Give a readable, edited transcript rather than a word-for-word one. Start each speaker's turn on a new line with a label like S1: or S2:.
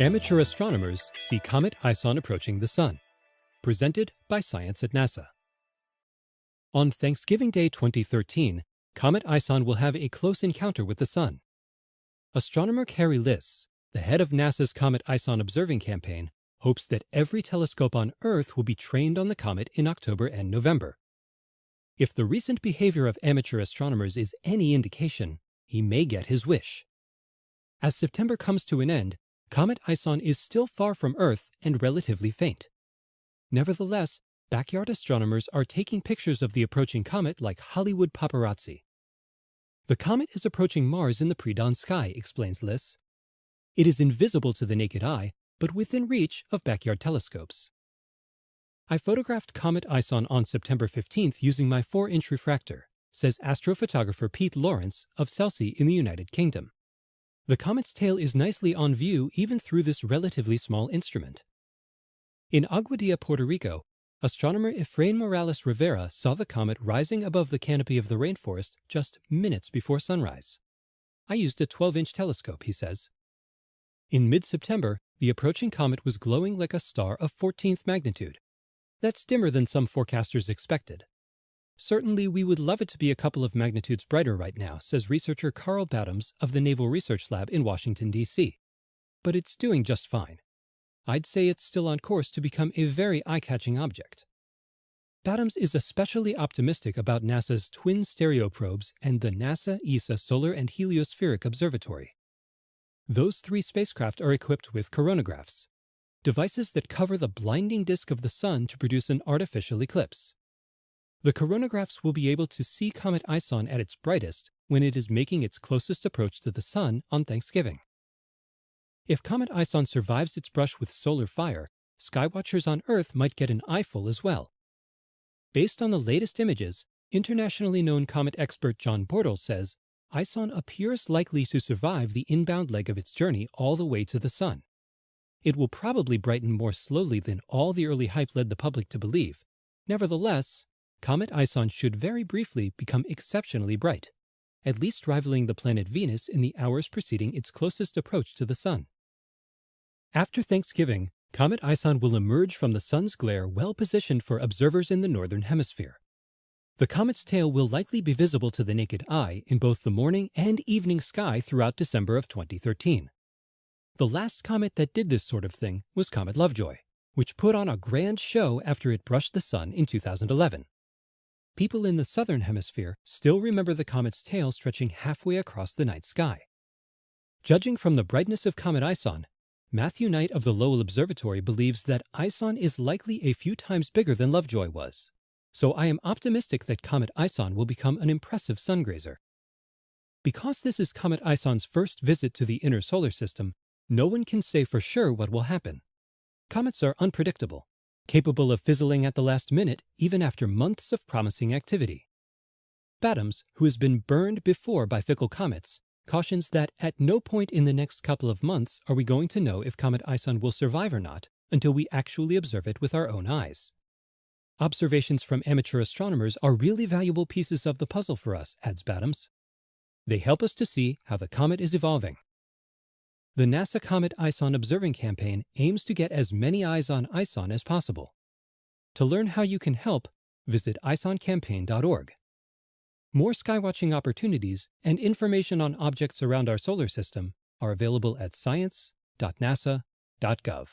S1: Amateur astronomers see Comet ISON approaching the Sun. Presented by Science at NASA. On Thanksgiving Day 2013, Comet ISON will have a close encounter with the Sun. Astronomer Carrie Liss, the head of NASA's Comet ISON observing campaign, hopes that every telescope on Earth will be trained on the comet in October and November. If the recent behavior of amateur astronomers is any indication, he may get his wish. As September comes to an end, Comet ISON is still far from Earth and relatively faint. Nevertheless, backyard astronomers are taking pictures of the approaching comet like Hollywood paparazzi. The comet is approaching Mars in the pre-dawn sky, explains Liss. It is invisible to the naked eye, but within reach of backyard telescopes. I photographed Comet ISON on September 15th using my 4-inch refractor, says astrophotographer Pete Lawrence of Chelsea in the United Kingdom. The comet's tail is nicely on view even through this relatively small instrument. In Aguadilla, Puerto Rico, astronomer Efrain Morales Rivera saw the comet rising above the canopy of the rainforest just minutes before sunrise. I used a 12-inch telescope, he says. In mid-September, the approaching comet was glowing like a star of 14th magnitude. That's dimmer than some forecasters expected. Certainly, we would love it to be a couple of magnitudes brighter right now, says researcher Carl Badams of the Naval Research Lab in Washington, D.C. But it's doing just fine. I'd say it's still on course to become a very eye-catching object. Badams is especially optimistic about NASA's twin stereo probes and the NASA ESA Solar and Heliospheric Observatory. Those 3 spacecraft are equipped with coronagraphs, devices that cover the blinding disk of the Sun to produce an artificial eclipse. The coronagraphs will be able to see Comet ISON at its brightest when it is making its closest approach to the Sun on Thanksgiving. If Comet ISON survives its brush with solar fire, skywatchers on Earth might get an eyeful as well. Based on the latest images, internationally known comet expert John Bortle says ISON appears likely to survive the inbound leg of its journey all the way to the Sun. It will probably brighten more slowly than all the early hype led the public to believe. Nevertheless, Comet ISON should very briefly become exceptionally bright, at least rivaling the planet Venus in the hours preceding its closest approach to the Sun. After Thanksgiving, Comet ISON will emerge from the Sun's glare well positioned for observers in the Northern Hemisphere. The comet's tail will likely be visible to the naked eye in both the morning and evening sky throughout December of 2013. The last comet that did this sort of thing was Comet Lovejoy, which put on a grand show after it brushed the Sun in 2011. People in the Southern Hemisphere still remember the comet's tail stretching halfway across the night sky. Judging from the brightness of Comet ISON, Matthew Knight of the Lowell Observatory believes that ISON is likely a few times bigger than Lovejoy was, so I am optimistic that Comet ISON will become an impressive sungrazer. Because this is Comet ISON's first visit to the inner solar system, no one can say for sure what will happen. Comets are unpredictable, capable of fizzling at the last minute even after months of promising activity. Badams, who has been burned before by fickle comets, cautions that at no point in the next couple of months are we going to know if Comet ISON will survive or not until we actually observe it with our own eyes. Observations from amateur astronomers are really valuable pieces of the puzzle for us, adds Badams. They help us to see how the comet is evolving. The NASA Comet ISON observing campaign aims to get as many eyes on ISON as possible. To learn how you can help, visit isoncampaign.org. More skywatching opportunities and information on objects around our solar system are available at science.nasa.gov.